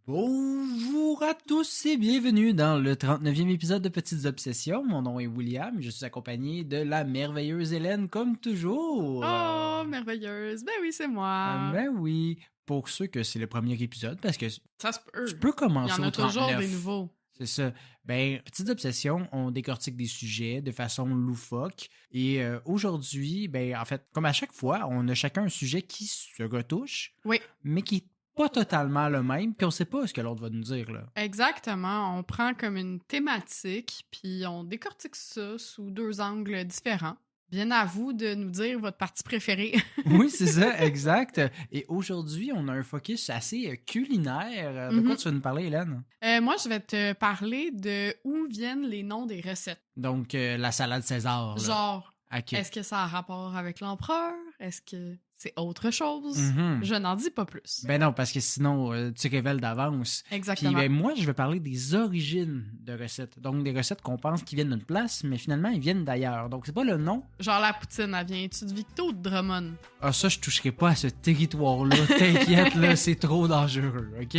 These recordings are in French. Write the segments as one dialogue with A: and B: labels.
A: Bonjour à tous et bienvenue dans le 39e épisode de Petites Obsessions. Mon nom est William, je suis accompagné de la merveilleuse Hélène comme toujours.
B: Oh, merveilleuse. Ben oui, c'est moi.
A: Ben oui, pour ceux que c'est le premier épisode, parce que
B: Ça se peut.
A: tu peux commencer
B: Il y en
A: au
B: a toujours
A: 39.
B: des nouveaux.
A: C'est ça. Ben, Petites Obsessions, on décortique des sujets de façon loufoque. Et aujourd'hui, ben, en fait, comme à chaque fois, on a chacun un sujet qui se retouche,
B: Oui,
A: mais qui est pas totalement le même, puis on sait pas ce que l'autre va nous dire, là.
B: exactement. On prend comme une thématique, puis on décortique ça sous deux angles différents. Bien à vous de nous dire votre partie préférée.
A: Oui, c'est ça, exact. Et aujourd'hui, on a un focus assez culinaire. De quoi tu vas nous parler, Hélène?
B: Moi, je vais te parler de où viennent les noms des recettes.
A: Donc, la salade César. Là.
B: Genre,
A: OK.
B: est-ce que ça a rapport avec l'empereur? Est-ce que c'est autre chose?
A: Mhm.
B: Je n'en dis pas plus.
A: Ben non, parce que sinon, tu révèles d'avance.
B: Exactement.
A: Puis ben, moi, je vais parler des origines de recettes. Donc, des recettes qu'on pense qui viennent d'une place, mais finalement, ils viennent d'ailleurs. Donc, c'est pas le nom.
B: Genre la poutine, elle vient-tu de Victo ou de Drummond?
A: Ah, ça, je toucherai pas à ce territoire-là. T'inquiète, là, c'est trop dangereux, OK?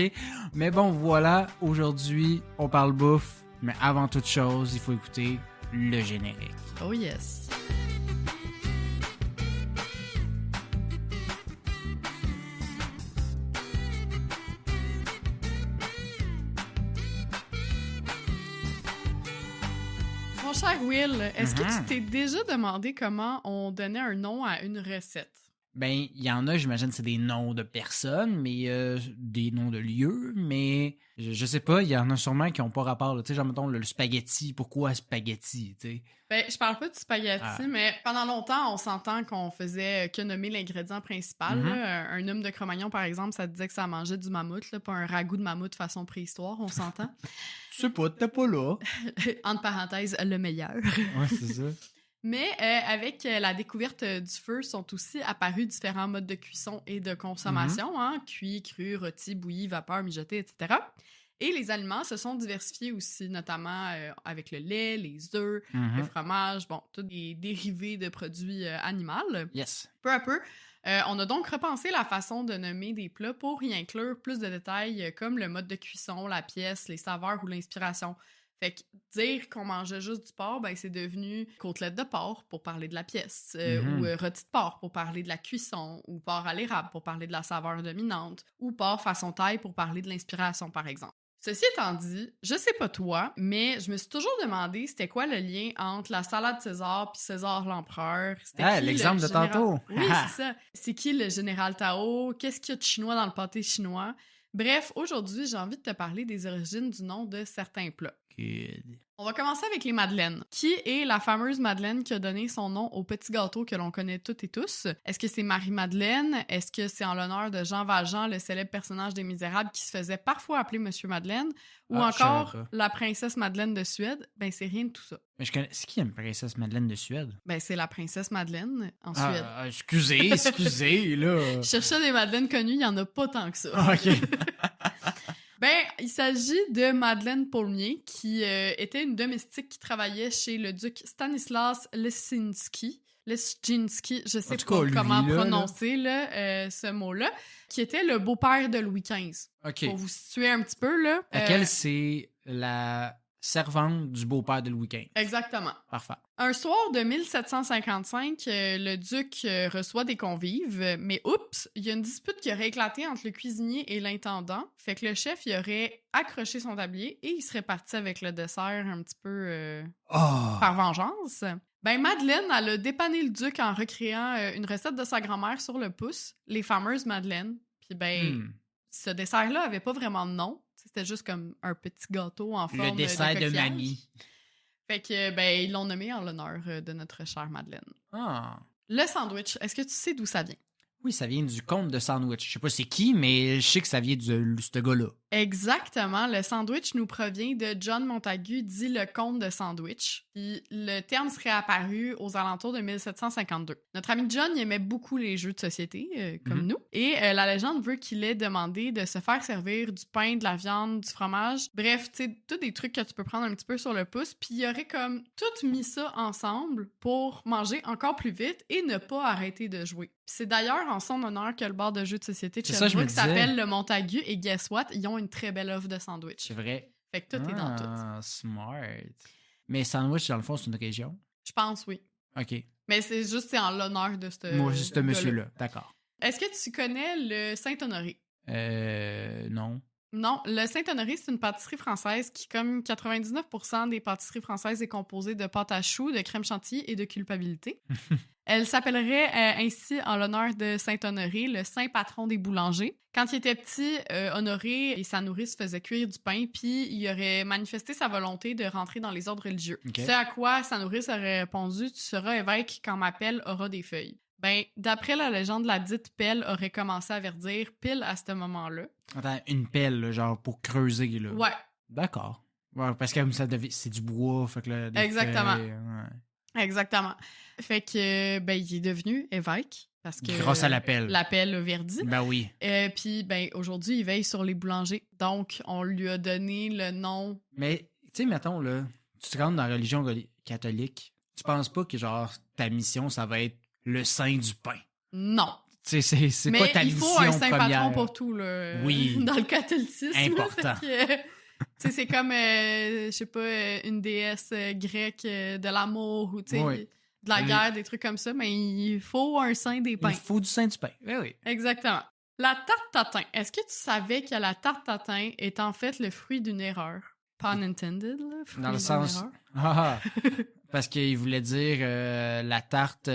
A: Mais bon, voilà, aujourd'hui, on parle bouffe. Mais avant toute chose, il faut écouter le générique.
B: Oh yes. Mon cher Will, est-ce que tu t'es déjà demandé comment on donnait un nom à une recette?
A: Ben, il y en a, j'imagine, c'est des noms de personnes, mais des noms de lieux, mais je sais pas, il y en a sûrement qui ont pas rapport. Tu sais, genre, mettons, le spaghetti, pourquoi spaghetti, tu sais?
B: Ben, je parle pas du spaghetti, mais pendant longtemps, on s'entend qu'on faisait que nommer l'ingrédient principal. Là. Un homme de Cro-Magnon, par exemple, ça disait que ça mangeait du mammouth, là, pas un ragoût de mammouth façon préhistoire, on s'entend.
A: Tu sais pas, t'es pas là.
B: Entre parenthèses, le meilleur.
A: Ouais, c'est ça.
B: Mais avec la découverte du feu, sont aussi apparus différents modes de cuisson et de consommation, hein, cuit, cru, rôti, bouilli, vapeur, mijoté, etc. Et les aliments se sont diversifiés aussi, notamment avec le lait, les œufs, le fromage, bon, tous des dérivés de produits animaux.
A: Yes.
B: Peu à peu, on a donc repensé la façon de nommer des plats pour y inclure plus de détails comme le mode de cuisson, la pièce, les saveurs ou l'inspiration. Fait que dire qu'on mangeait juste du porc, ben c'est devenu côtelette de porc pour parler de la pièce, ou rôti de porc pour parler de la cuisson, ou porc à l'érable pour parler de la saveur dominante, ou porc façon taille pour parler de l'inspiration, par exemple. Ceci étant dit, je sais pas toi, mais je me suis toujours demandé c'était quoi le lien entre la salade César puis César l'empereur.
A: Ah, l'exemple de tantôt.
B: Oui, c'est ça. C'est qui le général Tao? Qu'est-ce qu'il y a de chinois dans le pâté chinois? Bref, aujourd'hui, j'ai envie de te parler des origines du nom de certains plats.
A: Good.
B: On va commencer avec les madeleines. Qui est la fameuse Madeleine qui a donné son nom au petit gâteau que l'on connaît toutes et tous? Est-ce que c'est Marie-Madeleine? Est-ce que c'est en l'honneur de Jean Valjean, le célèbre personnage des Misérables qui se faisait parfois appeler Monsieur Madeleine? Ou encore la princesse Madeleine de Suède? Ben, c'est rien de tout ça.
A: Mais c'est qui une princesse Madeleine de Suède?
B: Ben, c'est la princesse Madeleine en Suède.
A: Excusez, là.
B: Je cherchais des Madeleines connues, il n'y en a pas tant que ça.
A: OK.
B: Ben, il s'agit de Madeleine Paulmier, qui était une domestique qui travaillait chez le duc Stanislas Leszczynski, je sais pas comment prononcer ce mot-là, qui était le beau-père de Louis XV.
A: OK.
B: Pour vous situer un petit peu, là.
A: Laquelle, c'est la servante du beau-père de Louis XV.
B: Exactement.
A: Parfait.
B: Un soir de 1755, le duc reçoit des convives, mais oups, il y a une dispute qui aurait éclaté entre le cuisinier et l'intendant. Fait que le chef, il aurait accroché son tablier et il serait parti avec le dessert un petit peu par vengeance. Ben, Madeleine, elle a dépanné le duc en recréant une recette de sa grand-mère sur le pouce, les fameuses Madeleines. Puis ben, ce dessert-là avait pas vraiment de nom. C'était juste comme un petit gâteau en forme de
A: dessert de mamie.
B: Fait que, ben, ils l'ont nommé en l'honneur de notre chère Madeleine.
A: Ah.
B: Le sandwich, est-ce que tu sais d'où ça vient?
A: Oui, ça vient du comte de sandwich. Je sais pas c'est qui, mais je sais que ça vient de ce gars-là.
B: Exactement. Le sandwich nous provient de John Montagu, dit le comte de sandwich. Puis le terme serait apparu aux alentours de 1752. Notre ami John, il aimait beaucoup les jeux de société, comme nous. Et la légende veut qu'il ait demandé de se faire servir du pain, de la viande, du fromage. Bref, tu sais, tous des trucs que tu peux prendre un petit peu sur le pouce. Puis il aurait comme tout mis ça ensemble pour manger encore plus vite et ne pas arrêter de jouer. Puis c'est d'ailleurs en son honneur que le bar de jeux de société de
A: C'est ça, je me
B: Sherbrooke
A: disais.
B: s'appelle le Montagu et guess what? Ils ont une très belle offre de sandwich.
A: C'est vrai.
B: Fait que tout est dans tout.
A: Ah, smart. Mais sandwich, dans le fond, c'est une région.
B: Je pense, oui.
A: OK.
B: Mais c'est en l'honneur de ce
A: Moi, c'est ce
B: gars-là.
A: monsieur-là. D'accord.
B: Est-ce que tu connais le Saint-Honoré?
A: Non.
B: Non, le Saint-Honoré, c'est une pâtisserie française qui, comme 99% des pâtisseries françaises, est composée de pâte à choux, de crème chantilly et de culpabilité. Elle s'appellerait ainsi en l'honneur de Saint-Honoré, le saint patron des boulangers. Quand il était petit, Honoré et sa nourrice faisaient cuire du pain, puis il aurait manifesté sa volonté de rentrer dans les ordres religieux.
A: Okay.
B: Ce à quoi sa nourrice aurait répondu « Tu seras évêque quand ma pelle aura des feuilles ». Ben, d'après la légende, la dite pelle aurait commencé à verdir pile à ce moment-là.
A: Attends, une pelle, là, genre pour creuser, là.
B: Ouais.
A: D'accord. Ouais, parce que c'est du bois, fait que là, des
B: Exactement.
A: feuilles, ouais.
B: Exactement. Fait que, ben, il est devenu évêque. Parce que
A: grâce à la pelle.
B: La pelle a verdi.
A: Ben oui.
B: Puis, ben, aujourd'hui, il veille sur les boulangers. Donc, on lui a donné le nom.
A: Mais, tu sais, mettons, là, tu te rentres dans la religion catholique, tu penses pas que, genre, ta mission, ça va être le saint du pain?
B: Non.
A: Tu sais, c'est quoi ta mission première?
B: Mais il faut un saint patron pour tout, là.
A: Oui.
B: Dans le catholicisme.
A: Important.
B: Tu sais, c'est comme, je sais pas, une déesse grecque de l'amour ou, tu sais,
A: oui.
B: de la guerre, des trucs comme ça. Mais il faut un saint des pains.
A: Il faut du saint du pain. Oui, oui.
B: Exactement. La tarte tatin. Est-ce que tu savais que la tarte tatin est en fait le fruit d'une erreur? Pun intended, là.
A: Dans le sens... Ah, parce qu'il voulait dire la tarte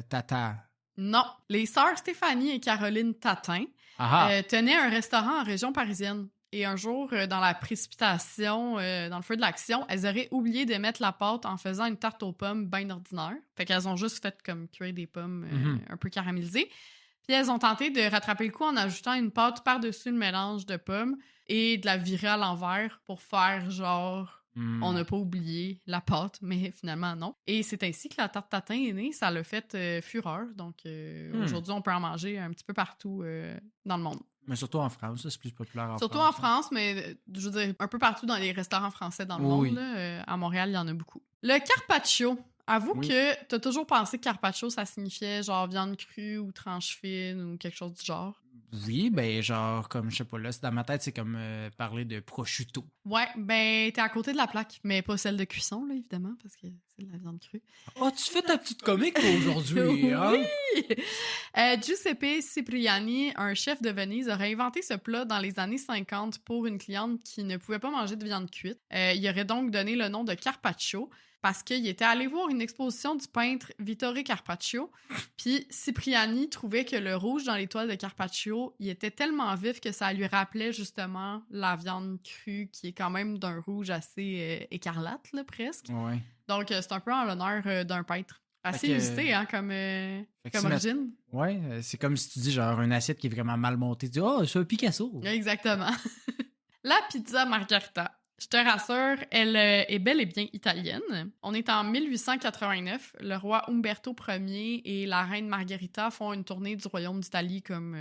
A: tata.
B: Non. Les sœurs Stéphanie et Caroline Tatin tenaient un restaurant en région parisienne. Et un jour, dans la précipitation, dans le feu de l'action, elles auraient oublié de mettre la pâte en faisant une tarte aux pommes bien ordinaire. Fait qu'elles ont juste fait comme cuire des pommes un peu caramélisées. Puis elles ont tenté de rattraper le coup en ajoutant une pâte par-dessus le mélange de pommes et de la virer à l'envers pour faire genre... On n'a pas oublié la pâte, mais finalement non. Et c'est ainsi que la tarte tatin est née. Ça l'a fait fureur. Donc aujourd'hui, on peut en manger un petit peu partout dans le monde.
A: Mais surtout en France, c'est plus populaire en France.
B: Surtout en France, mais je veux dire, un peu partout dans les restaurants français dans le monde. Là, à Montréal, il y en a beaucoup. Le carpaccio. Avoue que t'as toujours pensé que carpaccio, ça signifiait genre viande crue ou tranche fine ou quelque chose du genre.
A: Oui, ben genre, comme, je sais pas, là, dans ma tête, c'est comme parler de prosciutto.
B: Ouais, ben t'es à côté de la plaque, mais pas celle de cuisson, là, évidemment, parce que c'est de la viande crue.
A: Oh, tu fais ta petite comique aujourd'hui, hein?
B: Oui! Giuseppe Cipriani, un chef de Venise, aurait inventé ce plat dans les années 50 pour une cliente qui ne pouvait pas manger de viande cuite. Il aurait donc donné le nom de carpaccio, parce qu'il était allé voir une exposition du peintre Vittore Carpaccio, puis Cipriani trouvait que le rouge dans les toiles de Carpaccio, il était tellement vif que ça lui rappelait justement la viande crue, qui est quand même d'un rouge assez écarlate, là, presque.
A: Ouais.
B: Donc, c'est un peu en l'honneur d'un peintre. Assez usité, hein, comme origine.
A: Ouais, c'est comme si tu dis, genre, une assiette qui est vraiment mal montée. Tu dis, oh, c'est un Picasso.
B: Exactement. La pizza margherita. Je te rassure, elle est bel et bien italienne. On est en 1889. Le roi Umberto Ier et la reine Margherita font une tournée du royaume d'Italie comme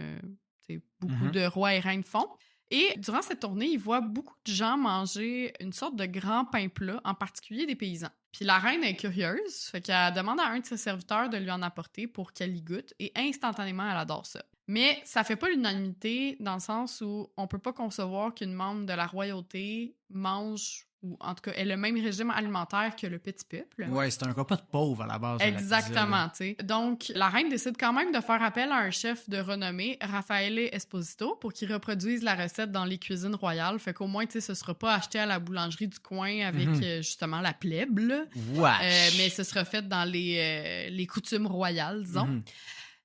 B: beaucoup de rois et reines font. Et durant cette tournée, ils voient beaucoup de gens manger une sorte de grand pain plat, en particulier des paysans. Puis la reine est curieuse, fait qu'elle demande à un de ses serviteurs de lui en apporter pour qu'elle y goûte, et instantanément, elle adore ça. Mais ça fait pas l'unanimité dans le sens où on peut pas concevoir qu'une membre de la royauté mange, ou en tout cas ait le même régime alimentaire que le petit peuple.
A: Ouais, c'est un repas de pauvre à la base.
B: Exactement, tu sais. Donc, la reine décide quand même de faire appel à un chef de renommée, Raffaele Esposito, pour qu'il reproduise la recette dans les cuisines royales. Fait qu'au moins, tu sais, ce sera pas acheté à la boulangerie du coin avec justement la plèbe, là. Mais ce sera fait dans les coutumes royales, disons.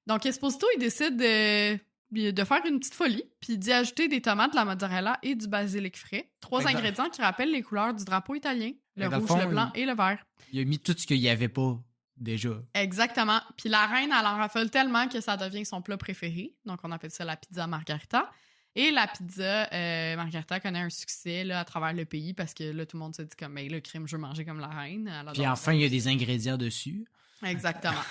B: Donc, Esposito, il décide de faire une petite folie, puis d'y ajouter des tomates, de la mozzarella et du basilic frais. 3 ingrédients qui rappellent les couleurs du drapeau italien. Le rouge, le blanc et le vert.
A: Il a mis tout ce qu'il n'y avait pas déjà.
B: Exactement. Puis la reine, elle en raffole tellement que ça devient son plat préféré. Donc, on appelle ça la pizza margherita. Et la pizza margherita connaît un succès là, à travers le pays parce que là, tout le monde se dit comme, le crime, je veux manger comme la reine.
A: Puis enfin, il y a des ingrédients dessus.
B: Exactement.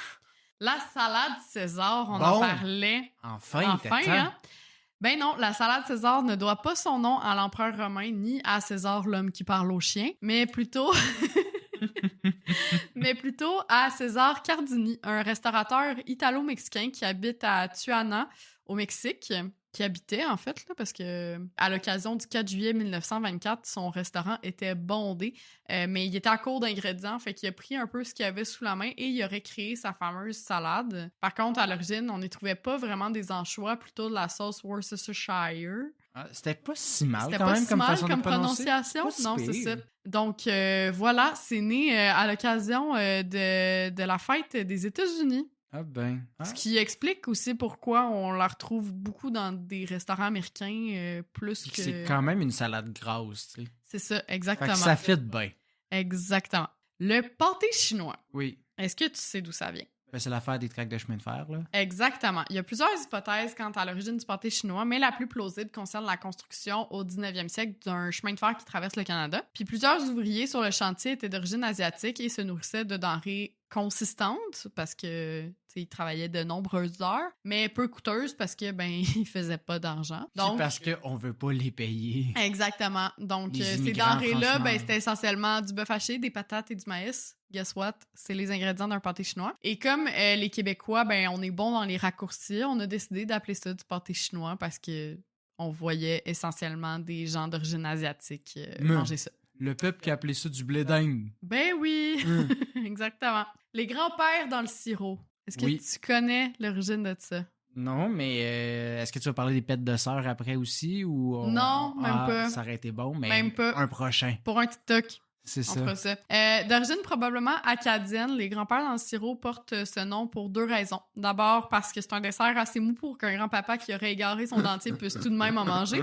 B: La salade César, on en parlait.
A: Enfin,
B: hein? Ben non, la salade César ne doit pas son nom à l'empereur romain ni à César, l'homme qui parle aux chiens, mais plutôt mais plutôt à César Cardini, un restaurateur italo-mexicain qui habite à Tijuana, au Mexique, qui habitait en fait, là, parce que à l'occasion du 4 juillet 1924, son restaurant était bondé, mais il était à court d'ingrédients, fait qu'il a pris un peu ce qu'il y avait sous la main et il aurait créé sa fameuse salade. Par contre, à l'origine, on n'y trouvait pas vraiment des anchois, plutôt de la sauce Worcestershire.
A: Ah, c'était pas si mal
B: C'était
A: quand
B: pas
A: même
B: si
A: comme
B: mal
A: façon
B: comme
A: de prononcer.
B: prononciation.
A: Pas si
B: Non, c'est
A: pire.
B: ça. Donc, voilà, c'est né à l'occasion de la fête des États-Unis.
A: Ah ben. Ah.
B: Ce qui explique aussi pourquoi on la retrouve beaucoup dans des restaurants américains plus que...
A: C'est quand même une salade grasse, tu sais.
B: C'est ça,
A: Fait
B: exactement.
A: que ça fit bien.
B: Exactement. Le pâté chinois.
A: Oui.
B: Est-ce que tu sais d'où ça vient?
A: Ben, c'est l'affaire des tracts de chemin de fer, là.
B: Exactement. Il y a plusieurs hypothèses quant à l'origine du pâté chinois, mais la plus plausible concerne la construction au 19e siècle d'un chemin de fer qui traverse le Canada. Puis plusieurs ouvriers sur le chantier étaient d'origine asiatique et se nourrissaient de denrées consistantes parce que ils travaillaient de nombreuses heures, mais peu coûteuses parce que ils faisaient pas d'argent.
A: Donc parce qu'on veut pas les payer.
B: Exactement. Donc
A: Les
B: ces
A: immigrants,
B: denrées-là,
A: franchement.
B: c'était essentiellement du bœuf haché, des patates et du maïs. Guess what? C'est les ingrédients d'un pâté chinois. Et comme les Québécois, on est bon dans les raccourcis, on a décidé d'appeler ça du pâté chinois parce que on voyait essentiellement des gens d'origine asiatique manger ça.
A: Le peuple qui a appelé ça du blé d'Inde.
B: Ben oui! Exactement. Les grands-pères dans le sirop. Est-ce que
A: Oui.
B: tu connais l'origine de ça?
A: Non, mais est-ce que tu vas parler des pêtes de sœur après aussi? Ou
B: Non, même pas.
A: Ça aurait été bon, mais
B: Même pas.
A: un prochain.
B: Pour un TikTok.
A: C'est
B: On
A: ça.
B: fera ça. D'origine probablement acadienne, les grands-pères dans le sirop portent ce nom pour deux raisons. D'abord, parce que c'est un dessert assez mou pour qu'un grand-papa qui aurait égaré son dentier puisse tout de même en manger.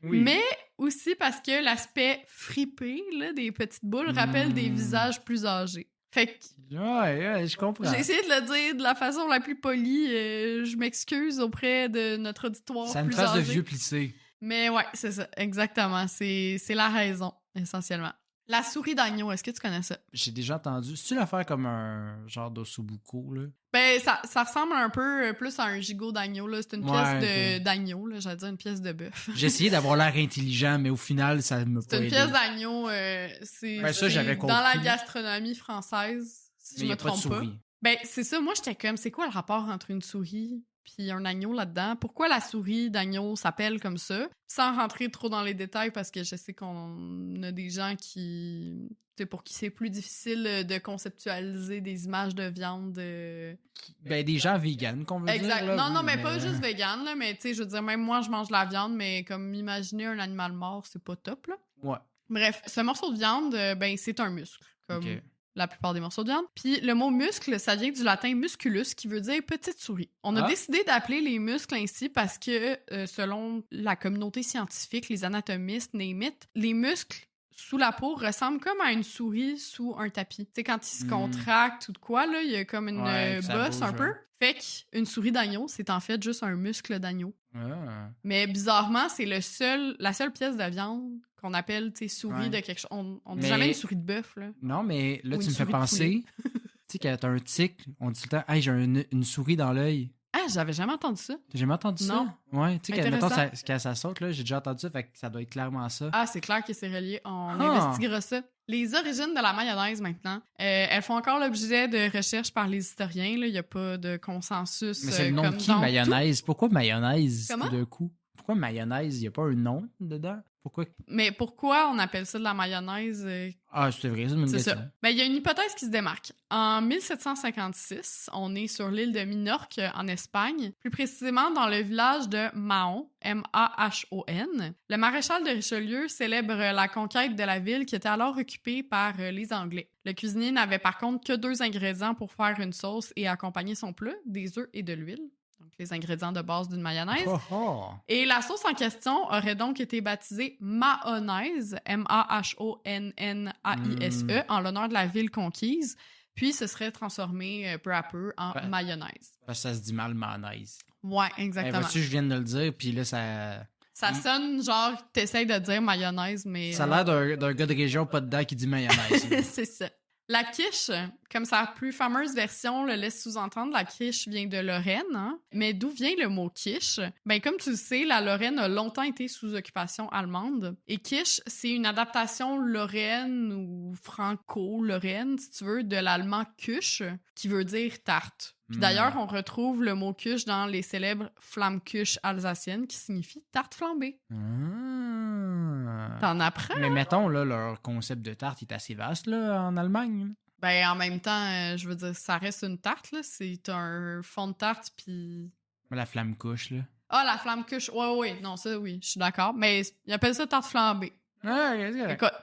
A: Oui.
B: Mais aussi parce que l'aspect fripé là, des petites boules rappelle des visages plus âgés. Fait que
A: Ouais, je comprends.
B: j'ai essayé de le dire de la façon la plus polie. Je m'excuse auprès de notre auditoire
A: Ça a une
B: plus
A: trace de
B: âgé.
A: vieux plissé.
B: Mais ouais, c'est ça, exactement. C'est la raison, essentiellement. La souris d'agneau, est-ce que tu connais ça?
A: J'ai déjà entendu. C'est-tu l'affaire comme un genre d'ossobuco, là?
B: Ben, ça ressemble un peu plus à un gigot d'agneau, là. C'est une pièce d'agneau, là. J'allais dire une pièce de bœuf.
A: J'ai essayé d'avoir l'air intelligent, mais au final, ça me
B: C'est une pièce d'agneau,
A: ça, j'avais
B: dans la
A: compris.
B: gastronomie française, si
A: Mais
B: je
A: y
B: me
A: a pas de
B: trompe pas.
A: souris.
B: Ben, c'est ça. Moi, j'étais comme, c'est quoi le rapport entre une souris puis un agneau là-dedans? Pourquoi la souris d'agneau s'appelle comme ça? Sans rentrer trop dans les détails, parce que je sais qu'on a des gens qui... pour qui c'est plus difficile de conceptualiser des images de viande.
A: Ben, des gens véganes, qu'on veut
B: Exact.
A: dire. Là,
B: Non, mais pas juste vegan, là, mais tu sais, je veux dire, même moi, je mange de la viande, mais comme imaginer un animal mort, c'est pas top, là.
A: Ouais.
B: Bref, ce morceau de viande, c'est un muscle, comme
A: Ok.
B: la plupart des morceaux de viande. Puis le mot muscle, ça vient du latin musculus, qui veut dire petite souris. On a décidé d'appeler les muscles ainsi parce que, selon la communauté scientifique, les anatomistes, name it, les muscles sous la peau ressemblent comme à une souris sous un tapis. Tu sais, quand ils se contractent ou de quoi, là, il y a comme une bosse un peu. Fait qu'une souris d'agneau, c'est en fait juste un muscle d'agneau.
A: Ah.
B: Mais bizarrement, c'est la seule pièce de viande qu'on appelle, tu sais, souris de quelque chose. On dit jamais une souris de bœuf, là.
A: Non, mais là,
B: Ou
A: tu
B: une
A: me fais
B: souris de
A: penser, tu sais, quand t'as un tic, on dit tout le temps, hey, j'ai une souris dans l'œil.
B: Ah, j'avais jamais entendu ça.
A: T'as jamais entendu ça?
B: Non.
A: Ouais, tu sais,
B: Intéressant.
A: quand ça saute, là, j'ai déjà entendu ça, fait que ça doit être clairement ça.
B: Ah, c'est clair que c'est relié. On investiguera ça. Les origines de la mayonnaise, maintenant, elles font encore l'objet de recherches par les historiens. Il n'y a pas de consensus.
A: Mais c'est le nom
B: comme
A: de qui,
B: dans
A: mayonnaise? Pourquoi mayonnaise,
B: Comment?
A: tout d'un coup? Pourquoi mayonnaise? Il n'y a pas un nom dedans? Pourquoi?
B: Mais pourquoi on appelle ça de la mayonnaise?
A: Ah, c'est vrai, c'est une
B: C'est
A: question.
B: ça. Ben, il y a une hypothèse qui se démarque. En 1756, on est sur l'île de Minorque, en Espagne, plus précisément dans le village de Mahon, M-A-H-O-N. Le maréchal de Richelieu célèbre la conquête de la ville qui était alors occupée par les Anglais. Le cuisinier n'avait par contre que 2 ingrédients pour faire une sauce et accompagner son plat, des œufs et de l'huile. Donc, les ingrédients de base d'une mayonnaise.
A: Oh, oh.
B: Et la sauce en question aurait donc été baptisée Mahonnaise, M-A-H-O-N-N-A-I-S-E, en l'honneur de la ville conquise, puis ce serait transformé peu à peu en mayonnaise.
A: Parce que ça se dit mal, mayonnaise.
B: Ouais,
A: Eh,
B: exactement.
A: vois-tu, je viens de le dire, puis là, ça...
B: Ça sonne genre, t'essayes de dire mayonnaise, mais...
A: Ça a l'air d'un gars de région pas dedans qui dit mayonnaise.
B: c'est ça. La quiche, comme sa plus fameuse version le laisse sous-entendre, la quiche vient de Lorraine. Hein? Mais d'où vient le mot quiche? Ben, comme tu le sais, la Lorraine a longtemps été sous occupation allemande. Et quiche, c'est une adaptation lorraine ou franco-lorraine, si tu veux, de l'allemand Küche, qui veut dire tarte. Puis d'ailleurs, on retrouve le mot Küche dans les célèbres Flammkuche alsaciennes, qui signifie tarte flambée. T'en apprends?
A: Mais mettons, là, leur concept de tarte est assez vaste, là, en Allemagne.
B: Ben, en même temps, je veux dire, ça reste une tarte, là. C'est un fond de tarte, puis...
A: La flamme-couche, là.
B: Ah, la Flammkuche. Ouais. Non, ça, oui, je suis d'accord. Mais ils appellent ça tarte flambée.
A: Ah, c'est
B: Écoute,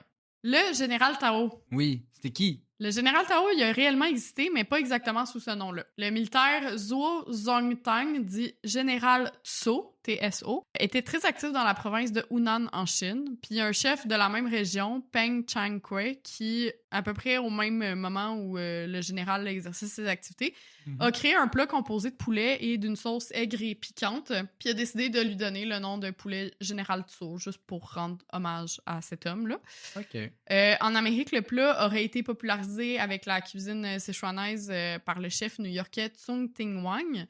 B: le général Tao.
A: Oui, c'était qui?
B: Le général Tao, il a réellement existé, mais pas exactement sous ce nom-là. Le militaire Zhuo Zongtang, dit général Tso, TSO, était très actif dans la province de Hunan en Chine. Puis il y a un chef de la même région, Peng Changkui, qui, à peu près au même moment où le général exerçait ses activités, a créé un plat composé de poulet et d'une sauce aigre et piquante, puis a décidé de lui donner le nom de poulet général Tso, juste pour rendre hommage à cet homme-là.
A: OK.
B: En Amérique, le plat aurait été popularisé avec la cuisine sichuanaise par le chef new-yorkais Tsung Ting Wang.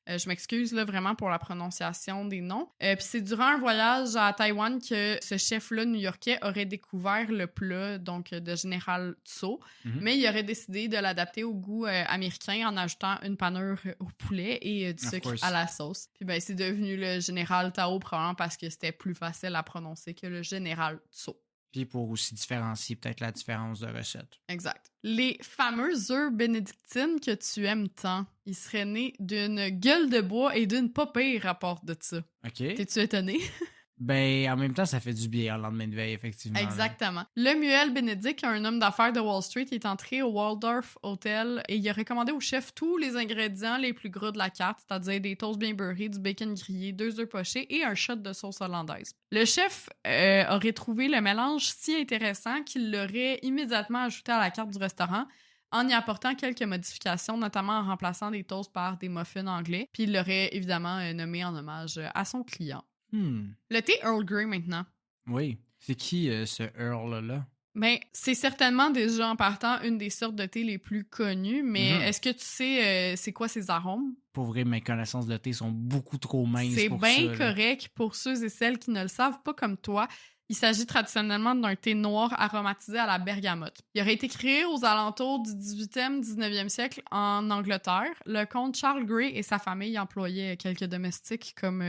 B: Je m'excuse là, vraiment pour la prononciation des noms. Puis c'est durant un voyage à Taïwan que ce chef-là new-yorkais aurait découvert le plat donc de Général Tso, mais il aurait décidé de l'adapter au goût américain en ajoutant une panure au poulet et du sucre à la sauce. Puis ben c'est devenu le Général Tao probablement parce que c'était plus facile à prononcer que le Général Tso.
A: Puis pour aussi différencier peut-être la différence de recette.
B: Exact. Les fameuses œufs bénédictines que tu aimes tant, ils seraient nés d'une gueule de bois et d'une pas pire rapport de ça.
A: OK.
B: T'es-tu étonné?
A: Ben, en même temps, ça fait du bien le lendemain de veille, effectivement.
B: Exactement. Lemuel Bénédicte, un homme d'affaires de Wall Street, il est entré au Waldorf Hotel et il a recommandé au chef tous les ingrédients les plus gras de la carte, c'est-à-dire des toasts bien beurrés, du bacon grillé, 2 œufs pochés et un shot de sauce hollandaise. Le chef aurait trouvé le mélange si intéressant qu'il l'aurait immédiatement ajouté à la carte du restaurant en y apportant quelques modifications, notamment en remplaçant des toasts par des muffins anglais, puis il l'aurait évidemment nommé en hommage à son client. Le thé Earl Grey maintenant.
A: Oui. C'est qui ce Earl-là?
B: Ben, c'est certainement déjà en partant une des sortes de thé les plus connues, mais est-ce que tu sais c'est quoi ses arômes?
A: Pour vrai, mes connaissances de thé sont beaucoup trop minces
B: C'est
A: pour ça.
B: bien correct pour ceux et celles qui ne le savent pas comme toi. Il s'agit traditionnellement d'un thé noir aromatisé à la bergamote. Il aurait été créé aux alentours du 18e, 19e siècle en Angleterre. Le comte Charles Grey et sa famille employaient quelques domestiques comme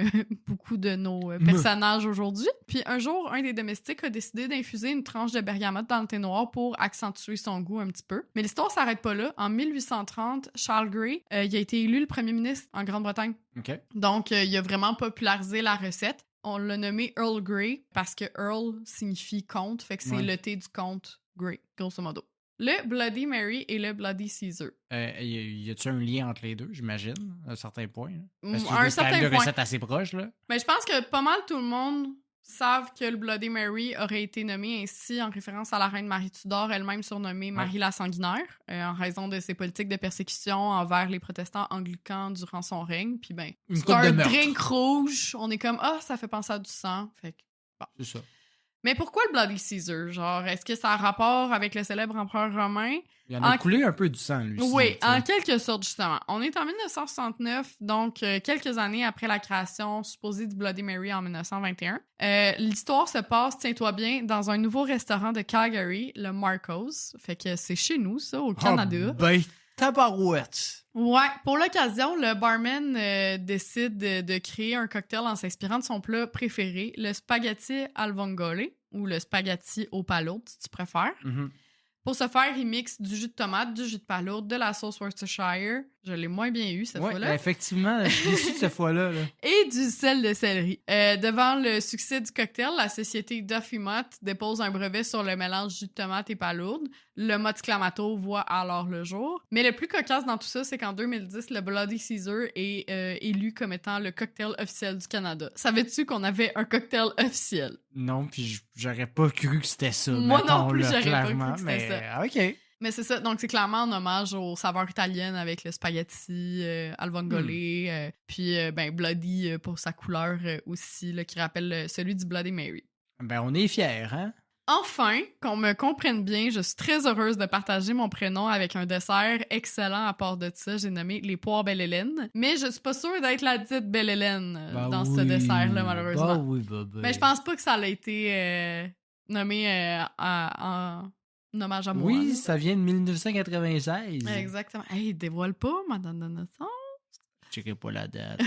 B: beaucoup de nos personnages aujourd'hui. Puis un jour, un des domestiques a décidé d'infuser une tranche de bergamote dans le thé noir pour accentuer son goût un petit peu. Mais l'histoire s'arrête pas là. En 1830, Charles Grey il a été élu le premier ministre en Grande-Bretagne.
A: OK.
B: Donc, il a vraiment popularisé la recette. On l'a nommé Earl Grey parce que Earl signifie comte, fait que c'est le thé du comte Grey, grosso modo. Le Bloody Mary et le Bloody Caesar.
A: Y a-tu un lien entre les deux, j'imagine, à un certain point? Parce que
B: À un
A: c'est quand même
B: certain
A: deux
B: point.
A: recettes assez proches, là.
B: Mais je pense que pas mal tout le monde savent que le Bloody Mary aurait été nommé ainsi en référence à la reine Marie Tudor, elle-même surnommée Marie la Sanguinaire, en raison de ses politiques de persécution envers les protestants anglicans durant son règne. Puis ben, c'est un drink rouge, on est comme « Ah, ça fait penser à du sang ». Fait que, bon.
A: C'est ça.
B: Mais pourquoi le Bloody Caesar? Genre, est-ce que ça a rapport avec le célèbre empereur romain?
A: Il en a coulé un peu du sang, lui.
B: Oui, en quelque sorte, justement. On est en 1969, donc quelques années après la création supposée du Bloody Mary en 1921. L'histoire se passe, tiens-toi bien, dans un nouveau restaurant de Calgary, le Marco's. Fait que c'est chez nous, ça, au Canada.
A: Ben, tabarouette!
B: Ouais, pour l'occasion, le barman décide de créer un cocktail en s'inspirant de son plat préféré, le spaghetti al vongole, ou le spaghetti au palourde, si tu préfères. Pour ce faire, il mixe du jus de tomate, du jus de palourde, de la sauce Worcestershire. Je l'ai moins bien eu cette fois-là.
A: Effectivement, je suis déçu de cette fois-là. Là.
B: Et du sel de céleri. Devant le succès du cocktail, la société Duffy Mott dépose un brevet sur le mélange jus de tomate et palourde. Le mot Clamato voit alors le jour. Mais le plus cocasse dans tout ça, c'est qu'en 2010, le Bloody Caesar est élu comme étant le cocktail officiel du Canada. Savais-tu qu'on avait un cocktail officiel?
A: Non, puis j'aurais pas cru que c'était ça.
B: Moi non plus,
A: là,
B: j'aurais
A: clairement,
B: pas cru que c'était ça.
A: OK.
B: Mais c'est ça, donc c'est clairement en hommage aux saveurs italiennes avec le spaghetti al vongole, puis ben Bloody pour sa couleur aussi, là, qui rappelle celui du Bloody Mary.
A: Ben, on est fiers, hein?
B: Enfin, qu'on me comprenne bien, je suis très heureuse de partager mon prénom avec un dessert excellent à part de ça. J'ai nommé les poires Belle-Hélène. Mais je suis pas sûre d'être la dite Belle-Hélène dans ce dessert-là, malheureusement. Mais je pense pas que ça a été nommé en hommage à moi.
A: Oui,
B: là.
A: ça vient de 1996.
B: Exactement. Hey, dévoile pas ma date de naissance.
A: Je checkerai pas la date.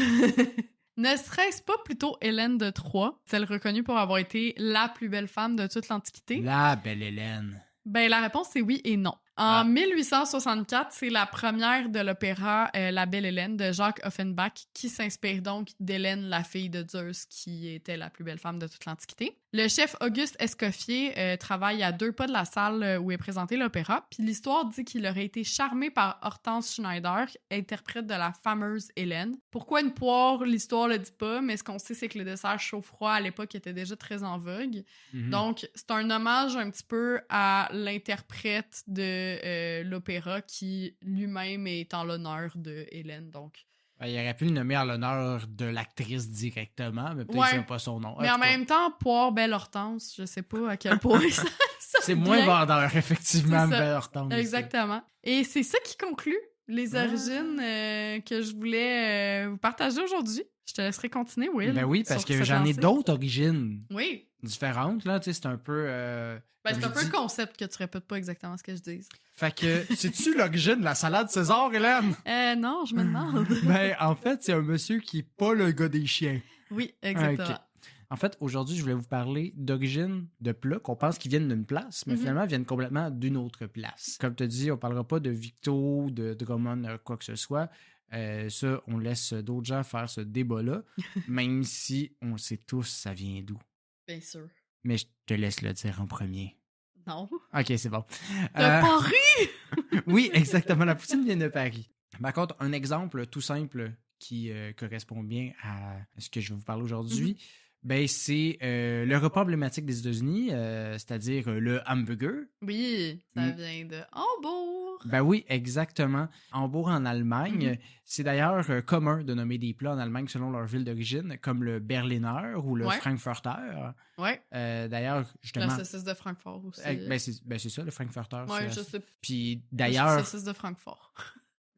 B: Ne serait-ce pas plutôt Hélène de Troie, celle reconnue pour avoir été la plus belle femme de toute l'Antiquité?
A: La belle Hélène.
B: Ben, la réponse, c'est oui et non. En 1864, c'est la première de l'opéra La Belle Hélène de Jacques Offenbach qui s'inspire donc d'Hélène, la fille de Zeus, qui était la plus belle femme de toute l'Antiquité. Le chef Auguste Escoffier travaille à 2 pas de la salle où est présenté l'opéra, puis l'histoire dit qu'il aurait été charmé par Hortense Schneider, interprète de la fameuse Hélène. Pourquoi une poire? L'histoire le dit pas, mais ce qu'on sait, c'est que le dessert chaud-froid à l'époque était déjà très en vogue.
A: Mm-hmm.
B: Donc, c'est un hommage un petit peu à l'interprète de l'opéra qui lui-même est en l'honneur de Hélène. Donc,
A: il aurait pu le nommer en l'honneur de l'actrice directement, mais peut-être que c'est pas son nom.
B: Mais en même temps, Poire Belle Hortense, je sais pas à quel point ça
A: c'est moins vendeur, effectivement, Belle Hortense.
B: Exactement. Et c'est ça qui conclut les origines que je voulais vous partager aujourd'hui. Je te laisserai continuer, Will.
A: Ben oui, parce que j'en ai d'autres origines.
B: Oui.
A: Différentes, là, tu sais, c'est un peu...
B: c'est un peu le concept que tu répètes pas exactement ce que je dis.
A: Fait que, sais-tu l'origine de la salade César, Hélène?
B: Non, je me demande.
A: Ben, en fait, c'est un monsieur qui est pas le gars des chiens.
B: Oui, exactement.
A: Okay. En fait, aujourd'hui, je voulais vous parler d'origine de plats qu'on pense qu'ils viennent d'une place, mais finalement, ils viennent complètement d'une autre place. Comme tu as dit, on parlera pas de Victo, de Drummond, quoi que ce soit. Ça, on laisse d'autres gens faire ce débat-là, même si on sait tous ça vient d'où.
B: Bien sûr.
A: Mais je te laisse le dire en premier.
B: Non.
A: OK, c'est bon.
B: De Paris?
A: Oui, exactement. La poutine vient de Paris. Par contre, un exemple tout simple qui correspond bien à ce que je vais vous parler aujourd'hui, ben, c'est le repas emblématique des États-Unis, c'est-à-dire le hamburger.
B: Oui, ça vient de Hambourg.
A: Ben oui, exactement. Hambourg en Allemagne. C'est d'ailleurs commun de nommer des plats en Allemagne selon leur ville d'origine, comme le Berliner ou le Frankfurter.
B: Ouais.
A: D'ailleurs, justement...
B: La saucisse de Francfort aussi.
A: C'est ça, le Frankfurter.
B: Ouais, je sais.
A: Puis d'ailleurs...
B: La saucisse de Francfort.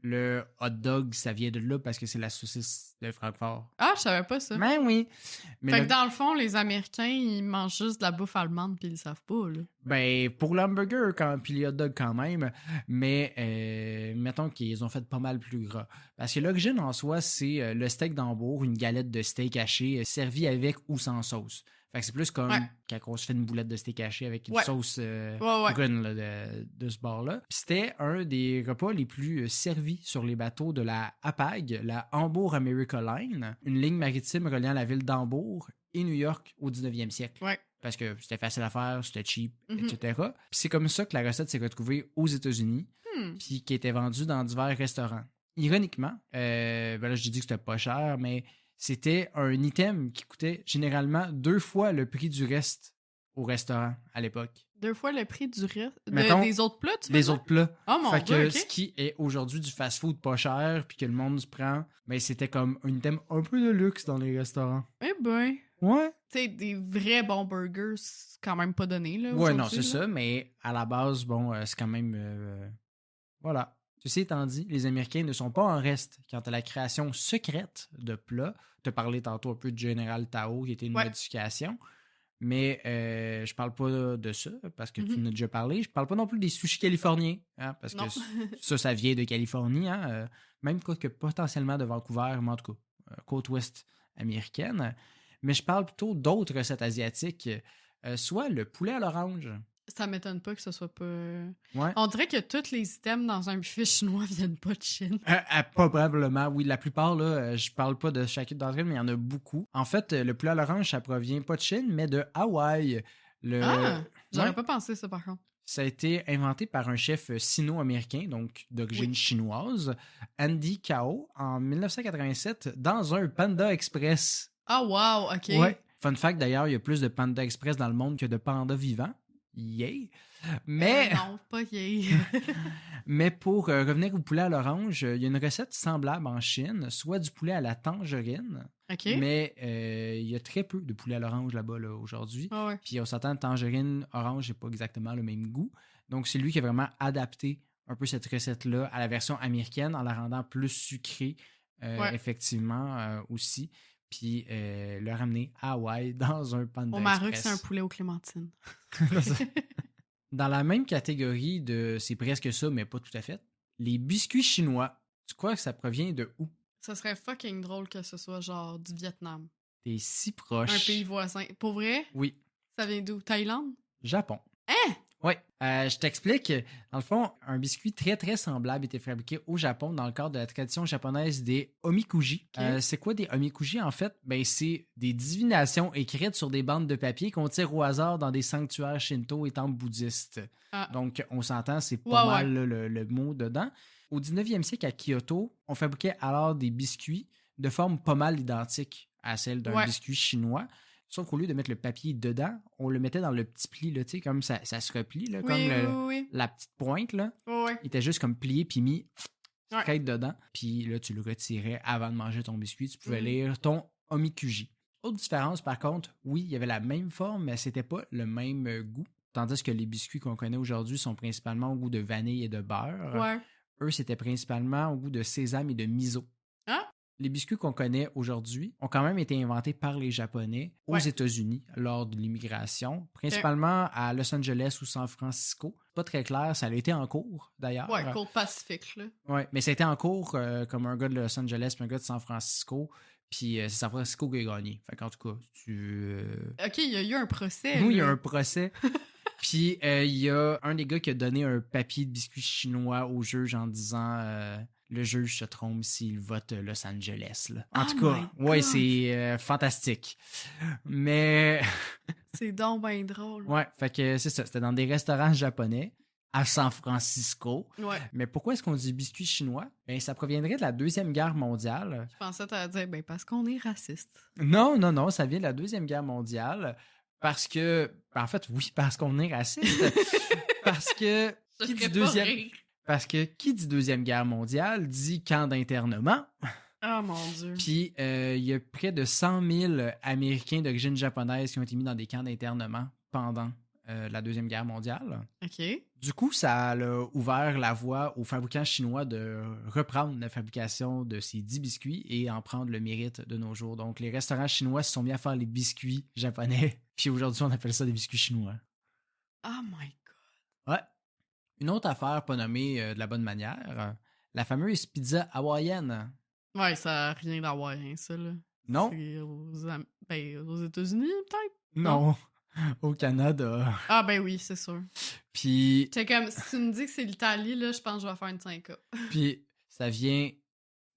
A: Le hot dog, ça vient de là parce que c'est la saucisse de Francfort.
B: Ah, je savais pas ça.
A: Ben oui. Mais
B: fait que dans le fond, les Américains, ils mangent juste de la bouffe allemande puis ils le savent pas, là.
A: Ben, pour l'hamburger, puis les hot dogs quand même, mais mettons qu'ils ont fait pas mal plus gras. Parce que l'origine en soi, c'est le steak d'Hambourg, une galette de steak haché servie avec ou sans sauce. Fait que c'est plus comme quand on se fait une boulette de steak haché avec une sauce brune là, de ce bord-là. Puis c'était un des repas les plus servis sur les bateaux de la HAPAG, la Hambourg America Line, une ligne maritime reliant la ville d'Hambourg et New York au 19e siècle.
B: Ouais.
A: Parce que c'était facile à faire, c'était cheap, etc. Puis c'est comme ça que la recette s'est retrouvée aux États-Unis, puis qui était vendue dans divers restaurants. Ironiquement, ben là, j'ai dit que c'était pas cher, mais c'était un item qui coûtait généralement 2 fois le prix du reste au restaurant à l'époque.
B: 2 fois le prix du reste?
A: Mettons,
B: des autres plats, tu veux
A: des
B: dire?
A: autres plats.
B: Oh mon
A: fait
B: Dieu,
A: que
B: OK.
A: ce qui est aujourd'hui du fast-food pas cher, puis que le monde se prend, ben c'était comme un item un peu de luxe dans les restaurants.
B: Eh ben...
A: Ouais.
B: Tu sais, des vrais bons burgers, c'est quand même pas donné, là.
A: Ouais, non, c'est ça, mais à la base, bon, c'est quand même... voilà. Ceci étant dit, les Américains ne sont pas en reste quant à la création secrète de plats. Tu as parlé tantôt un peu de General Tao, qui était une modification, mais je parle pas de ça, parce que tu en as déjà parlé. Je parle pas non plus des sushis californiens, hein, parce que ça vient de Californie, hein, même que potentiellement de Vancouver, mais en tout cas, côte ouest américaine. Mais je parle plutôt d'autres recettes asiatiques, soit le poulet à l'orange.
B: Ça m'étonne pas que ce soit pas...
A: Ouais.
B: On dirait que tous les items dans un buffet chinois viennent pas de Chine.
A: Probablement, oui. La plupart, là, je parle pas de chacune d'entre elles, mais il y en a beaucoup. En fait, le poulet à l'orange, ça provient pas de Chine, mais de Hawaï.
B: J'aurais pas pensé ça, par contre.
A: Ça a été inventé par un chef sino-américain, donc d'origine chinoise, Andy Cao, en 1987, dans un Panda Express.
B: Ah, wow, OK.
A: Ouais. Fun fact, d'ailleurs, il y a plus de Panda Express dans le monde que de pandas vivants. Yay! Mais,
B: Non, pas yay.
A: mais pour revenir au poulet à l'orange, il y a une recette semblable en Chine, soit du poulet à la tangerine,
B: OK.
A: mais il y a très peu de poulet à l'orange là-bas là, aujourd'hui.
B: Ah ouais.
A: Puis on s'entend, tangerine, orange, c'est pas exactement le même goût. Donc c'est lui qui a vraiment adapté un peu cette recette-là à la version américaine en la rendant plus sucrée,
B: Ouais.
A: effectivement, aussi. Puis le ramener à Hawaï dans un Panda
B: Au Maroc,
A: Express.
B: c'est un poulet aux clémentines.
A: Dans la même catégorie de c'est presque ça, mais pas tout à fait, les biscuits chinois, tu crois que ça provient de où?
B: Ça serait fucking drôle que ce soit genre du Vietnam.
A: T'es si
B: Un
A: proche.
B: pays voisin. Pour vrai?
A: Oui,
B: Ça vient d'où? Thaïlande?
A: Japon.
B: Hein?
A: Oui, je t'explique. Dans le fond, un biscuit très, très semblable était fabriqué au Japon dans le cadre de la tradition japonaise des omikuji.
B: Ok.
A: C'est quoi des omikuji, en fait? Ben, c'est des divinations écrites sur des bandes de papier qu'on tire au hasard dans des sanctuaires shinto et temples bouddhistes.
B: Ah.
A: Donc, on s'entend, c'est pas
B: Ouais,
A: mal là, le mot dedans. Au 19e siècle, à Kyoto, on fabriquait alors des biscuits de forme pas mal identique à celle d'un
B: Ouais.
A: biscuit chinois. Sauf qu'au lieu de mettre le papier dedans, on le mettait dans le petit pli, là, tu sais, comme ça se replie, là, comme
B: Oui.
A: la petite pointe, là.
B: Ouais.
A: Il était juste comme plié puis mis
B: Ouais.
A: straight dedans. Puis là, tu le retirais avant de manger ton biscuit. Tu pouvais
B: Mhm.
A: lire ton omikuji. Autre différence, par contre, oui, il y avait la même forme, mais c'était pas le même goût. Tandis que les biscuits qu'on connaît aujourd'hui sont principalement au goût de vanille et de beurre.
B: Ouais.
A: Eux, c'était principalement au goût de sésame et de miso.
B: Ah?
A: Les biscuits qu'on connaît aujourd'hui ont quand même été inventés par les Japonais aux
B: Ouais.
A: États-Unis lors de l'immigration, principalement à Los Angeles ou San Francisco. Pas très clair, ça a été en cours d'ailleurs.
B: Ouais, côte Pacifique, là.
A: Ouais, mais ça a été en cours comme un gars de Los Angeles et un gars de San Francisco. Puis c'est San Francisco qui a gagné. Fait qu'en tout cas,
B: OK, il y a eu un procès.
A: oui, il y a
B: là.
A: un procès. Puis il y a un des gars qui a donné un papier de biscuits chinois au juge en disant le juge se trompe s'il vote Los Angeles. Là. En
B: Oh
A: tout cas,
B: my
A: ouais,
B: God.
A: c'est fantastique. Mais
B: C'est donc bien drôle.
A: ouais, fait que c'est ça. C'était dans des restaurants japonais à San Francisco.
B: Ouais.
A: Mais pourquoi est-ce qu'on dit biscuits chinois? Ben, ça proviendrait de la Deuxième Guerre mondiale.
B: Je pensais que t'allais dire, ben, parce qu'on est raciste.
A: Non, ça vient de la Deuxième Guerre mondiale. Parce que, en fait, oui, parce qu'on est raciste. Parce que,
B: Ça
A: qui dit
B: ferait pas
A: deuxième,
B: rire.
A: parce que qui dit Deuxième Guerre mondiale dit camp d'internement.
B: Oh mon Dieu.
A: Puis, il y a près de 100 000 Américains d'origine japonaise qui ont été mis dans des camps d'internement pendant la Deuxième Guerre mondiale.
B: OK.
A: Du coup, ça a ouvert la voie aux fabricants chinois de reprendre la fabrication de ces 10 biscuits et en prendre le mérite de nos jours. Donc, les restaurants chinois se sont mis à faire les biscuits japonais. Puis aujourd'hui, on appelle ça des biscuits chinois.
B: Oh my God.
A: Ouais. Une autre affaire pas nommée de la bonne manière, la fameuse pizza hawaïenne.
B: Ouais, ça n'a rien d'avoir, hein, ça, là.
A: Non?
B: C'est aux États-Unis, peut-être?
A: Non. Au Canada.
B: Ah, ben oui, c'est sûr.
A: Puis,
B: C'est comme, si tu me dis que c'est l'Italie, là, je pense que je vais faire une 5K.
A: puis ça vient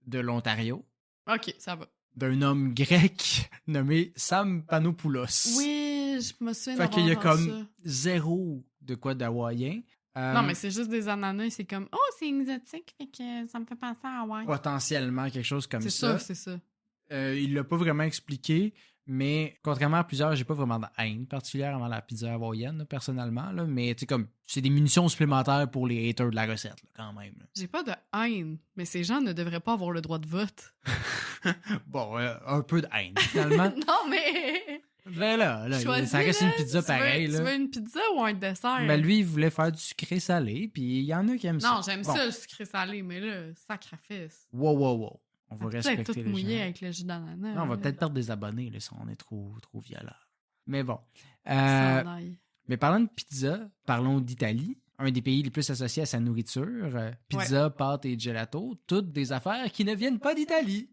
A: de l'Ontario,
B: OK, ça va.
A: d'un homme grec nommé Sam Panopoulos.
B: Oui, je me souviens
A: Fait qu'il y a
B: d'avoir entendu
A: comme zéro de quoi d'hawaïen.
B: ça. Non, mais c'est juste des ananas, c'est comme, oh, c'est exotique, fait que ça me fait penser à Hawaï.
A: Potentiellement quelque chose comme
B: C'est
A: ça.
B: ça, c'est ça.
A: Il l'a pas vraiment expliqué, mais contrairement à plusieurs, j'ai pas vraiment de haine particulière envers la pizza hawaïenne, là, personnellement. Là, mais tu sais, comme, c'est des munitions supplémentaires pour les haters de la recette, là, quand même. Là.
B: J'ai pas de haine, mais ces gens ne devraient pas avoir le droit de vote.
A: Bon, un peu de haine, finalement.
B: Non, mais...
A: Ben là,
B: Choisis,
A: ça reste
B: là,
A: une pizza
B: tu veux-
A: pareille.
B: Tu
A: Là.
B: veux une pizza ou un dessert?
A: Ben lui, il voulait faire du sucré-salé, puis il y en a qui aiment ça.
B: Non, j'aime
A: Bon.
B: ça, le sucré salé, mais là, sacrifice.
A: Wow. On va
B: Peut-être
A: respecter
B: tout
A: les
B: mouillé
A: gens.
B: avec le jus d'ananas.
A: Non, on va
B: là.
A: peut-être perdre des abonnés là, si on est trop violent. Mais bon.
B: S'en aille.
A: Mais parlant de pizza, parlons d'Italie, un des pays les plus associés à sa nourriture. Pizza, pâtes et gelato, toutes des affaires qui ne viennent pas d'Italie.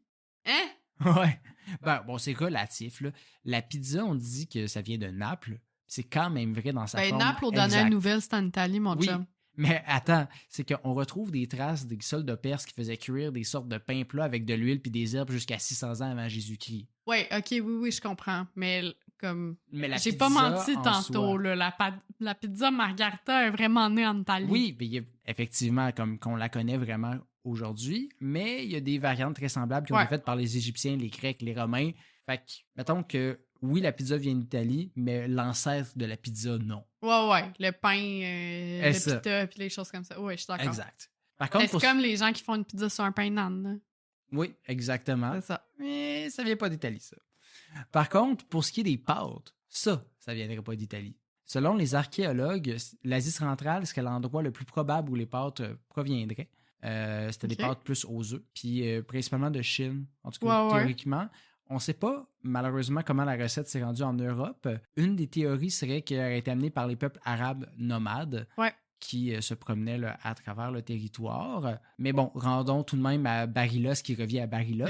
B: Hein?
A: Ouais. Ben, bon, c'est relatif. Là. La pizza, on dit que ça vient de Naples. C'est quand même vrai dans sa
B: Ben,
A: forme
B: Naples, aux dernières
A: exacte.
B: nouvelles, c'est en Italie, mon
A: Oui.
B: chum.
A: Mais attends, c'est qu'on retrouve des traces des soldats perses qui faisaient cuire des sortes de pains plats avec de l'huile puis des herbes jusqu'à 600 ans avant Jésus-Christ.
B: Ouais, ok, oui, je comprends. Mais comme.
A: Mais la
B: J'ai
A: pizza
B: pas menti
A: en
B: tantôt,
A: soi-
B: là. La pizza Margarita est vraiment née en Italie.
A: Oui, mais il y a effectivement, comme qu'on la connaît vraiment aujourd'hui, mais il y a des variantes très semblables qui ont
B: Ouais.
A: été faites par les Égyptiens, les Grecs, les Romains. Fait que, mettons que oui, la pizza vient d'Italie, mais l'ancêtre de la pizza, non.
B: Ouais. Le pain,
A: Et
B: le
A: ça.
B: pita, puis les choses comme ça. Ouais, je suis d'accord.
A: Exact. Par
B: Mais
A: contre,
B: c'est comme les gens qui font une pizza sur un pain nan, là.
A: Oui, exactement.
B: C'est ça.
A: Mais ça vient pas d'Italie, ça. Par contre, pour ce qui est des pâtes, ça viendrait pas d'Italie. Selon les archéologues, l'Asie centrale serait l'endroit le plus probable où les pâtes proviendraient. C'était des pâtes plus aux œufs, puis principalement de Chine, en tout cas théoriquement. On ne sait pas, malheureusement, comment la recette s'est rendue en Europe. Une des théories serait qu'elle aurait été amenée par les peuples arabes nomades qui se promenaient là, à travers le territoire. Mais bon, rendons tout de même à Barilla ce qui revient à Barilla.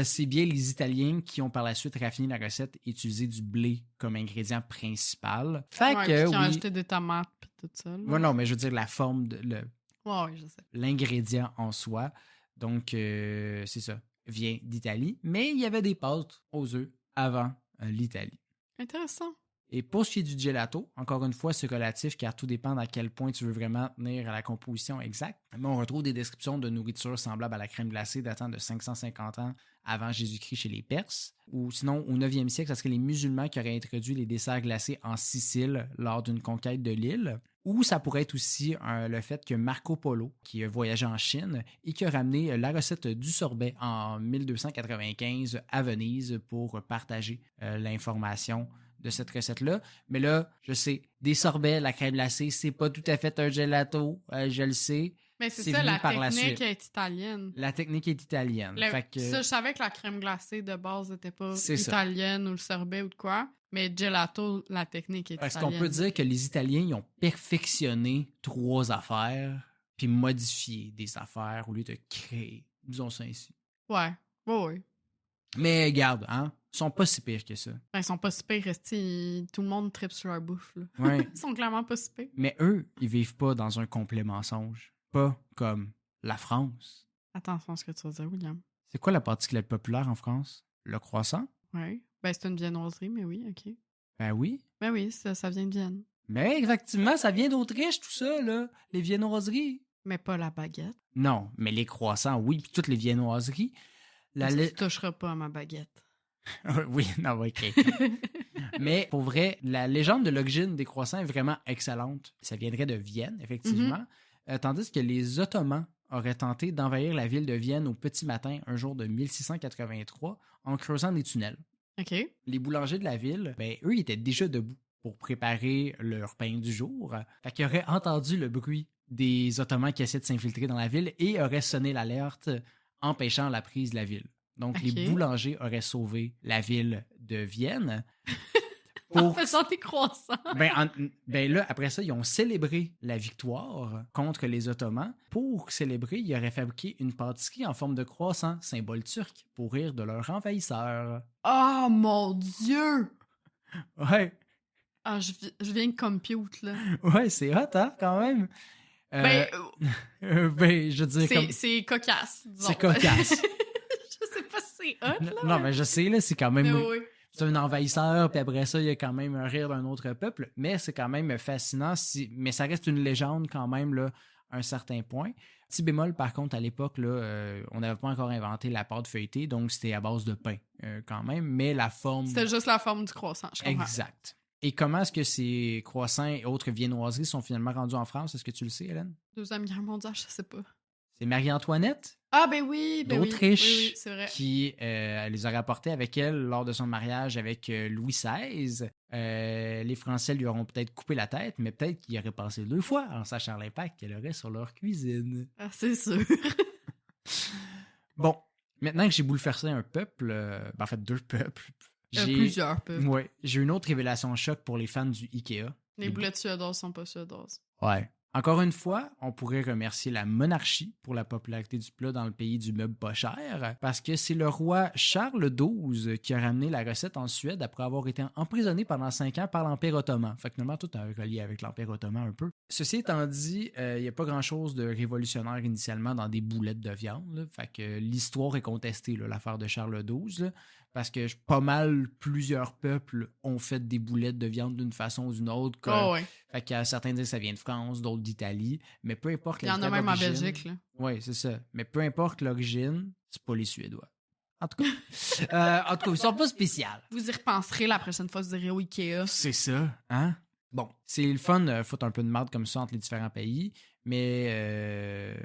A: C'est bien les Italiens qui ont par la suite raffiné la recette et utilisé du blé comme ingrédient principal. Fait que,
B: qui ont ajouté des tomates et tout ça.
A: Non, mais je veux dire la forme,
B: je sais.
A: L'ingrédient en soi. Donc, c'est ça. Vient d'Italie. Mais il y avait des pâtes aux œufs avant l'Italie.
B: Intéressant.
A: Et pour ce qui est du gelato, encore une fois, c'est relatif car tout dépend à quel point tu veux vraiment tenir à la composition exacte. Mais on retrouve des descriptions de nourriture semblables à la crème glacée datant de 550 ans avant Jésus-Christ chez les Perses. Ou sinon, au 9e siècle, ça serait les musulmans qui auraient introduit les desserts glacés en Sicile lors d'une conquête de l'île. Ou ça pourrait être aussi le fait que Marco Polo, qui a voyagé en Chine et qui a ramené la recette du sorbet en 1295 à Venise pour partager l'information de cette recette-là. Mais là, je sais, des sorbets, la crème glacée, c'est pas tout à fait un gelato, je le sais.
B: Mais c'est ça, la technique est italienne.
A: La technique est italienne.
B: Ça, je savais que la crème glacée de base n'était pas italienne ou le sorbet ou de quoi. Mais gelato, la technique est italienne.
A: Est-ce qu'on peut dire que les Italiens ils ont perfectionné 3 affaires puis modifié des affaires au lieu de créer? Disons ça ainsi.
B: Ouais.
A: Mais regarde, ils sont pas si pires que ça.
B: Ils sont pas si pires, tout le monde tripe sur leur bouffe. Là.
A: Ouais.
B: Ils sont clairement pas si pires.
A: Mais eux, ils vivent pas dans un complet mensonge. Pas comme la France.
B: Attention à ce que tu vas dire, William.
A: C'est quoi la partie la plus populaire en France? Le croissant?
B: Oui. Ben, c'est une viennoiserie, mais oui, OK.
A: Ben oui.
B: Ben oui, ça vient de Vienne.
A: Mais effectivement, ça vient d'Autriche, tout ça, là. Les viennoiseries.
B: Mais pas la baguette.
A: Non, mais les croissants, oui, puis toutes les viennoiseries.
B: Tu toucheras pas à ma baguette.
A: Oui, non, OK. Mais pour vrai, la légende de l'origine des croissants est vraiment excellente. Ça viendrait de Vienne, effectivement. Tandis que les Ottomans auraient tenté d'envahir la ville de Vienne au petit matin, un jour de 1683, en creusant des tunnels.
B: OK.
A: Les boulangers de la ville, eux, ils étaient déjà debout pour préparer leur pain du jour. Fait qu'ils auraient entendu le bruit des Ottomans qui essaient de s'infiltrer dans la ville et auraient sonné l'alerte, empêchant la prise de la ville. Donc, les boulangers auraient sauvé la ville de Vienne.
B: En faisant des croissants.
A: Là, après ça, ils ont célébré la victoire contre les Ottomans. Pour célébrer, ils auraient fabriqué une pâtisserie en forme de croissant, symbole turc, pour rire de leur envahisseur.
B: Oh mon Dieu!
A: Ouais.
B: Ah, je viens de compute, là.
A: Ouais, c'est hot, hein, quand même. Je veux dire...
B: C'est cocasse, disons.
A: C'est cocasse.
B: Je sais pas si c'est hot, là.
A: Non, mais je sais, là, c'est quand même...
B: Oui.
A: C'est un envahisseur, puis après ça, il y a quand même un rire d'un autre peuple, mais c'est quand même fascinant. Mais ça reste une légende quand même, là, à un certain point. Petit bémol, par contre, à l'époque, là, on n'avait pas encore inventé la pâte feuilletée, donc c'était à base de pain quand même, mais la forme...
B: C'était juste la forme du croissant, je comprends.
A: Exact. Et comment est-ce que ces croissants et autres viennoiseries sont finalement rendus en France? Est-ce que tu le sais, Hélène?
B: Deuxième Guerre mondiale, je sais pas.
A: C'est Marie-Antoinette
B: d'Autriche
A: c'est vrai. Qui les a rapportés avec elle lors de son mariage avec Louis XVI. Les Français lui auront peut-être coupé la tête, mais peut-être qu'il y aurait pensé 2 fois en sachant l'impact qu'elle aurait sur leur cuisine.
B: Ah, c'est sûr.
A: Bon, maintenant que j'ai bouleversé un peuple, en fait 2 peuples,
B: plusieurs peuples.
A: Ouais, j'ai une autre révélation choc pour les fans du Ikea.
B: Les boulettes suédoises sont pas suédoises.
A: Ouais. Encore une fois, on pourrait remercier la monarchie pour la popularité du plat dans le pays du meuble pas cher, parce que c'est le roi Charles XII qui a ramené la recette en Suède après avoir été emprisonné pendant 5 ans par l'Empire ottoman. Fait que finalement, tout est relié avec l'Empire ottoman un peu. Ceci étant dit, il n'y a pas grand-chose de révolutionnaire initialement dans des boulettes de viande. Là. Fait que l'histoire est contestée, là, l'affaire de Charles XII, là, parce que pas mal plusieurs peuples ont fait des boulettes de viande d'une façon ou d'une autre. Fait que certains disent que ça vient de France, d'autres d'Italie, mais peu importe
B: l'origine. Il y en a même en Belgique, là.
A: Oui, c'est ça. Mais peu importe l'origine, c'est pas les Suédois. En tout cas, ils sont pas spéciaux.
B: Vous y repenserez la prochaine fois, vous irez au Ikea.
A: C'est ça, hein? Bon, c'est le fun, foutre un peu de marde comme ça entre les différents pays, mais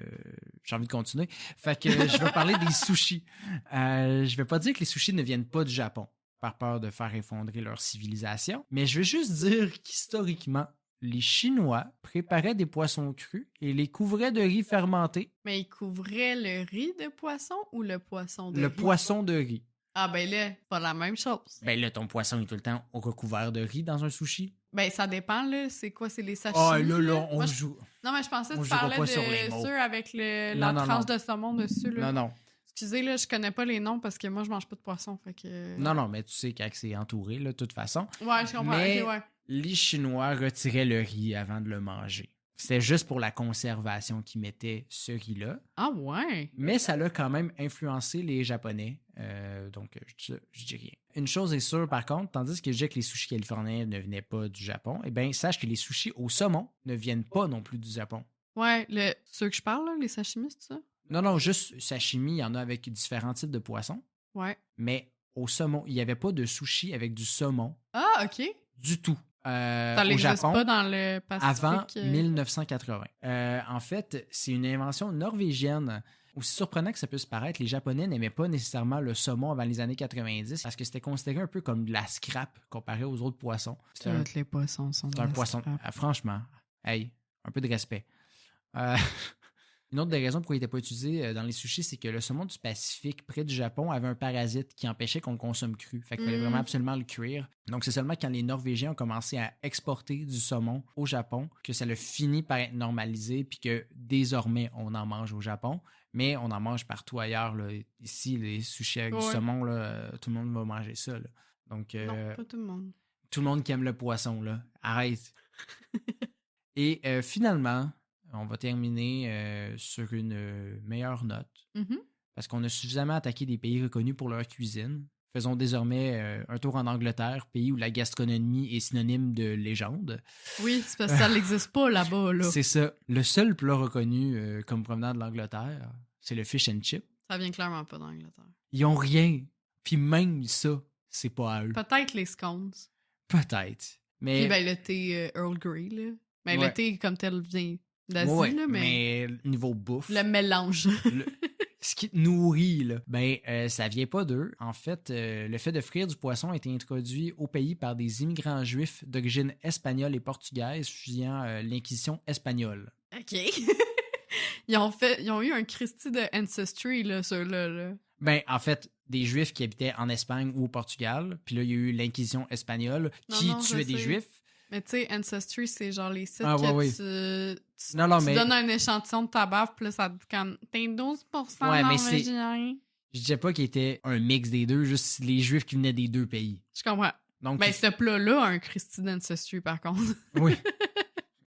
A: j'ai envie de continuer. Fait que je vais parler des sushis. Je vais pas dire que les sushis ne viennent pas du Japon, par peur de faire effondrer leur civilisation, mais je vais juste dire qu'historiquement, les Chinois préparaient des poissons crus et les couvraient de riz fermenté.
B: Mais ils couvraient le riz de poisson ou le poisson de
A: Le
B: riz?
A: poisson de riz.
B: Ah ben là, pas la même chose.
A: Ben là, ton poisson est tout le temps recouvert de riz dans un sushi.
B: Ben ça dépend, là. C'est quoi? C'est les sashimi?
A: Ah, là, on
B: Moi,
A: joue.
B: Non, mais je pensais que
A: on
B: tu
A: jouera
B: parlais
A: pas sur les
B: de
A: mots.
B: ceux avec
A: Non,
B: la
A: non,
B: tranche
A: non.
B: de saumon dessus, là.
A: Non.
B: Excusez, là, je connais pas les noms parce que moi, je mange pas de poisson, fait que...
A: Non, mais tu sais quand c'est entouré, là, de toute façon.
B: Ouais, je comprends.
A: Mais
B: Ok, ouais.
A: les Chinois retiraient le riz avant de le manger. C'était juste pour la conservation qu'ils mettaient ce riz-là.
B: Ah ouais?
A: Mais ça l'a quand même influencé les Japonais. Donc, je dis rien. Une chose est sûre, par contre, tandis que je disais que les sushis californiens ne venaient pas du Japon, eh bien, sache que les sushis au saumon ne viennent pas non plus du Japon.
B: Ouais, ceux que je parle, là, les sashimi, c'est ça?
A: Non, juste sashimi, il y en a avec différents types de poissons.
B: Ouais.
A: Mais au saumon, il n'y avait pas de sushi avec du saumon
B: Ah, OK.
A: du tout.
B: Ça
A: Au
B: n'existe
A: Japon,
B: pas dans le Pacifique.
A: avant 1980. En fait, c'est une invention norvégienne. Aussi surprenant que ça puisse paraître, les Japonais n'aimaient pas nécessairement le saumon avant les années 90 parce que c'était considéré un peu comme de la scrap comparé aux autres poissons.
B: Tous les poissons sont
A: C'est un poisson. Franchement, hey, un peu de respect. Une autre des raisons pourquoi il n'était pas utilisé dans les sushis, c'est que le saumon du Pacifique, près du Japon, avait un parasite qui empêchait qu'on le consomme cru. Fait qu'il fallait vraiment absolument le cuire. Donc, c'est seulement quand les Norvégiens ont commencé à exporter du saumon au Japon que ça a fini par être normalisé puis que désormais, on en mange au Japon. Mais on en mange partout ailleurs. Là. Ici, les sushis avec du saumon, là, tout le monde va manger ça. Là. Donc,
B: non, pas tout le monde.
A: Tout le monde qui aime le poisson, là. Arrête. Et finalement, on va terminer sur une meilleure note.
B: Mm-hmm.
A: Parce qu'on a suffisamment attaqué des pays reconnus pour leur cuisine. Faisons désormais un tour en Angleterre, pays où la gastronomie est synonyme de légende.
B: Oui, c'est parce que ça n'existe pas là-bas. Là.
A: C'est ça. Le seul plat reconnu comme provenant de l'Angleterre, c'est le fish and chip.
B: Ça vient clairement pas d'Angleterre.
A: Ils ont rien. Puis même ça, c'est pas à eux.
B: Peut-être les scones.
A: Peut-être. Mais...
B: Puis ben, le thé Earl Grey, là. Ben, le thé comme tel vient d'Asie, là,
A: mais niveau bouffe.
B: Le mélange.
A: Ce qui te nourrit, là, ça vient pas d'eux. En fait, le fait de frire du poisson a été introduit au pays par des immigrants juifs d'origine espagnole et portugaise, fuyant l'Inquisition espagnole.
B: OK. ils ont eu un Christie de Ancestry, là, ceux-là. Là.
A: En fait, des Juifs qui habitaient en Espagne ou au Portugal. Puis là, il y a eu l'Inquisition espagnole qui tuait des Juifs.
B: Mais tu sais, Ancestry, c'est genre les sites tu donnes un échantillon de ta baffe, puis là, ça te comme t'es 12% norvégien.
A: Je disais pas qu'il était un mix des deux, juste les Juifs qui venaient des deux pays.
B: Je comprends. Donc, ce plat-là a un Christie d'Ancestry, par contre.
A: Oui.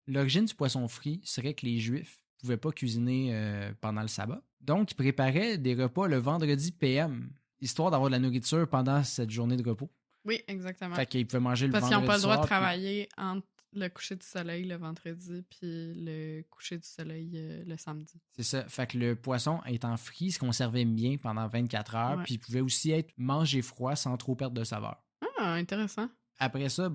A: L'origine du poisson frit serait que les Juifs pouvaient pas cuisiner pendant le sabbat. Donc, ils préparaient des repas le vendredi PM, histoire d'avoir de la nourriture pendant cette journée de repos.
B: Oui, exactement.
A: Fait qu'ils pouvaient manger le vendredi
B: soir. Parce qu'ils n'ont pas le droit de
A: puis...
B: travailler entre le coucher du soleil le vendredi puis le coucher du soleil le samedi.
A: C'est ça. Fait que le poisson étant frit, se conservait bien pendant 24 heures, puis il pouvait aussi être mangé froid sans trop perdre de saveur.
B: Ah, intéressant.
A: Après ça,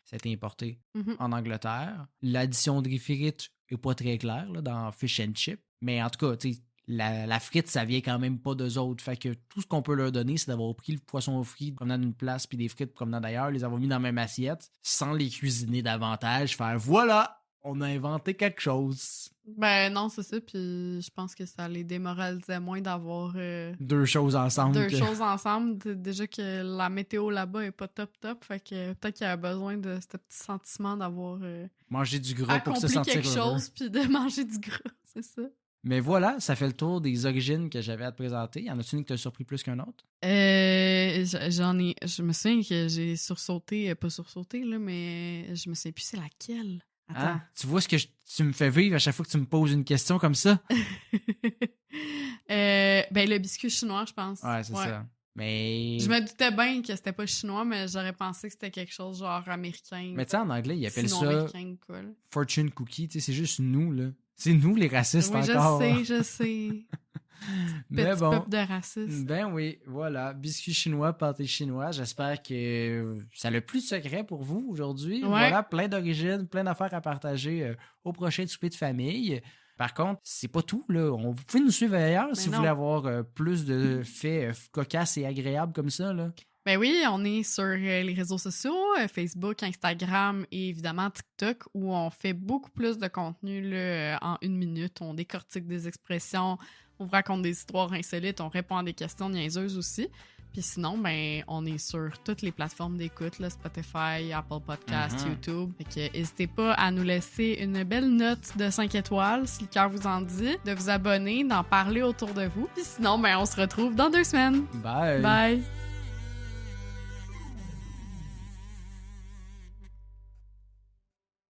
A: ça a été importé en Angleterre. L'addition de riz frite n'est pas très claire là, dans Fish and Chip. Mais en tout cas, tu sais, la frite, ça vient quand même pas d'eux autres. Fait que tout ce qu'on peut leur donner, c'est d'avoir pris le poisson frit provenant d'une place puis des frites provenant d'ailleurs, les avoir mis dans la même assiette, sans les cuisiner davantage, faire voilà, on a inventé quelque chose.
B: Ben non, c'est ça. Puis je pense que ça les démoralisait moins d'avoir
A: deux choses ensemble.
B: Déjà que la météo là-bas est pas top. Fait que peut-être qu'il y a besoin de ce petit sentiment d'avoir
A: manger du gras pour se sentir
B: quelque chose puis de manger du gras, c'est ça.
A: Mais voilà, ça fait le tour des origines que j'avais à te présenter. Y en a-tu une qui t'a surpris plus qu'un autre?
B: Je me souviens que j'ai pas sursauté, là, mais je me souviens plus c'est laquelle. Attends.
A: Ah, tu vois ce que tu me fais vivre à chaque fois que tu me poses une question comme ça?
B: Le biscuit chinois, je pense.
A: Ouais, c'est ça. Mais...
B: Je me doutais bien que c'était pas chinois, mais j'aurais pensé que c'était quelque chose genre américain.
A: Mais tu sais, en anglais, ils appellent ça
B: quoi,
A: fortune cookie. Tu sais, c'est juste nous, là. C'est nous les racistes encore.
B: Je sais.
A: Mais
B: Petit
A: bon.
B: peuple de racistes.
A: Ben oui, voilà. Biscuits chinois, pâté chinois. J'espère que ça n'a plus de secret pour vous aujourd'hui.
B: Ouais.
A: Voilà, plein d'origines, plein d'affaires à partager au prochain souper de famille. Par contre, c'est pas tout, là. Vous pouvez nous suivre ailleurs si vous
B: non.
A: voulez avoir plus de faits cocasses et agréables comme ça, là.
B: Ben oui, on est sur les réseaux sociaux, Facebook, Instagram et évidemment TikTok, où on fait beaucoup plus de contenu là, en 1 minute. On décortique des expressions, on vous raconte des histoires insolites, on répond à des questions niaiseuses aussi. Puis sinon, ben, on est sur toutes les plateformes d'écoute, là, Spotify, Apple Podcasts, YouTube. Fait que n'hésitez pas à nous laisser une belle note de 5 étoiles, si le cœur vous en dit, de vous abonner, d'en parler autour de vous. Puis sinon, ben, on se retrouve dans 2 semaines.
A: Bye!
B: Bye!